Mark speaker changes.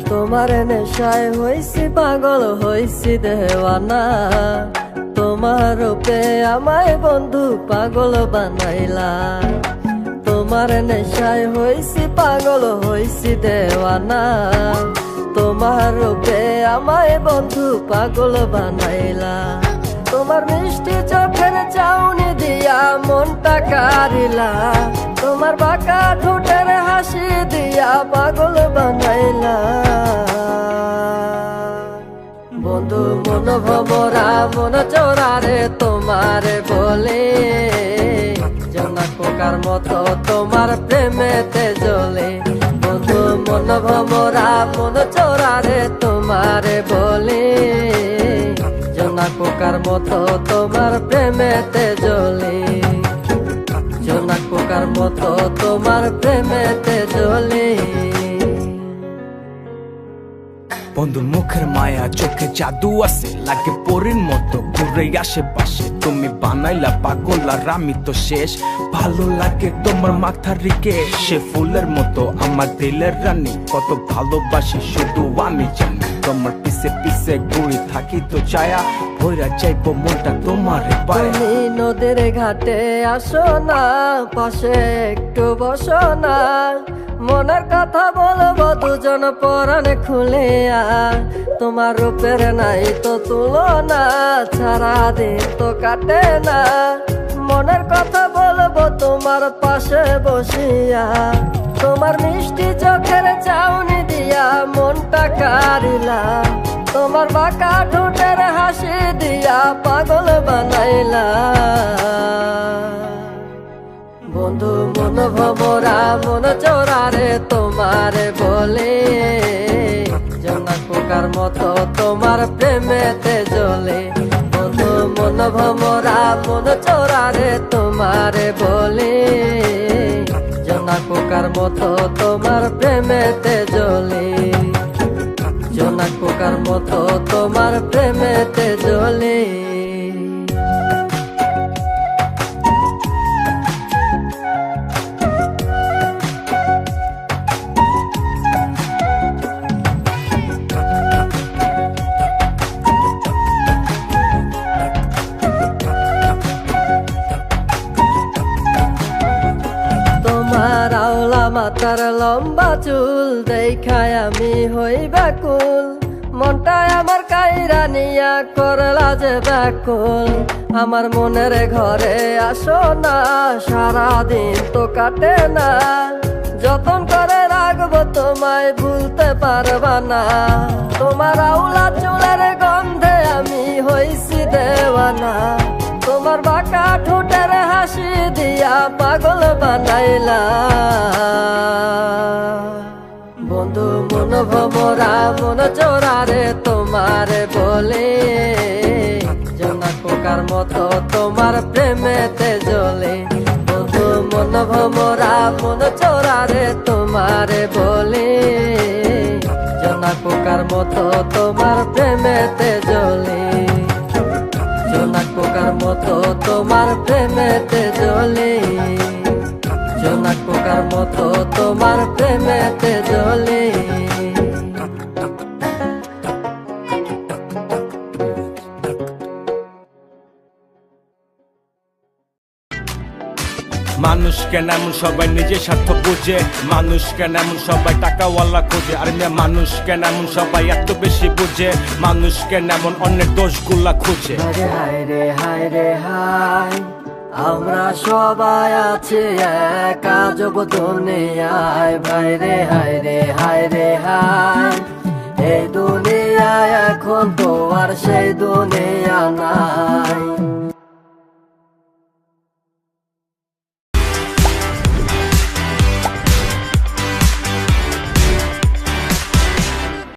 Speaker 1: তোমার নেশায় হইছি পাগল হইছি দেওয়ানা, তোমার রূপে আমায় বন্ধু পাগল বানাইলা। তোমার নেশায় হইছি পাগল হইছি দেওয়ানা, তোমার রূপে আমায় বন্ধু পাগল বানাইলা। তোমার মিষ্টি চোখের চাউনি দিয়া মনটা কারিলা, তোমার বাঁকা ঠোঁটের হাসি দিয়া পাগল বানাইলা। বন্ধু মন ভমরা মন চোরারে তোমারে বলে, জোনাক পোকার মতো তোমার প্রেমেতে জ্বলে। বন্ধু মন ভমরা মন চোরারে তোমারে বলে, জোনাক পোকার মতো তোমার প্রেমেতে জ্বলে। জোনাক পোকার মতো তোমার প্রেমেতে জ্বলে।
Speaker 2: বন্ধুর মুখের মায়া চোখে জাদু আছে, লাগে পরীর মতো ঘুরে আশেপাশে। তুমি বানাইলা পাগল আর আমি তো শেষ। ভালো লাগে তোমার মাথার রিকে, সে ফুলের মতো আমার দিলের রানী। কত ভালোবাসি শুধু আমি জানি, তোমার পিছে পিছে ঘুরে থাকি তো ছায়া ভৈরা যাইবো মনটা তোমার পায়ে।
Speaker 1: তুমি নদীর ঘাটে আসো না, পাশে একটু বসো না, মনের কথা বলবো দুজন পরাণ খুলিয়া। তোমার রূপের নাই তো তুলনা, সারাদিন তো কাটে না, মনের কথা বলবো তোমার পাশে বসিয়া। তোমার মিষ্টি চোখের চাউনি দিয়া মনটা কারিলা, তোমার বাঁকা ঠোঁটের হাসি দিয়া পাগল বানাইলা। বন্ধু মন ভমরা মন চোরারে তোমারে বলে, জোনাক পোকার মতো তোমার প্রেমেতে জ্বলে। বন্ধু মন ভমরা মন চোরারে তোমারে বলে, জোনাক পোকার মতো তোমার প্রেমেতে জ্বলে। জোনাক পোকার মতো তোমার প্রেমেতে জ্বলে। তোমার আওলা মাথার লম্বা চুল দেখায় আমি হই ব্যাকুল, মনটায় আমার কাইরা নিয়া করলা যে ব্যাকুল। আমার মনের ঘরে আসো না, সারাদিন তো কাটে না, যতন করে রাখবো তোমায় ভুলতে পারবা না। তোমার আওলা চুলের গন্ধে আমি হইছি দেওয়ানা, তোমার বাঁকা ঠোঁটের হাসি দিয়া পাগল বানাইলা। বন্ধু মন ভমরা মন চোরারে তোমারে বলে, জোনাক পোকার মতো তোমার প্রেমেতে জ্বলে। বন্ধু মন ভমরা মন চোরারে তোমারে বলে, জোনাক পোকার মতো তোমার প্রেমেতে জ্বলে। জোনাক পোকার মতো তোমার প্রেমেতে জ্বলে। জোনাক পোকার মতো তোমার প্রেমেতে জ্বলে।
Speaker 2: মানুষ কেন এমন সবাই নিজের স্বার্থ বুঝে, মানুষ কেন এমন সবাই টাকাওয়ালা খোঁজে। আর মানুষ কেন এমন সবাই এত বেশি বুঝে, মানুষ কেন এমন অন্যের দোষগুলা খুঁজে।
Speaker 1: হায় রে হায় রে হায়, আমরা সবাই আছি এক আজব দুনিয়ায়। ভাই রে হায় রে হায় রে হায়, এই দুনিয়ায় এখন তো আর সেই দুনিয়া নাই।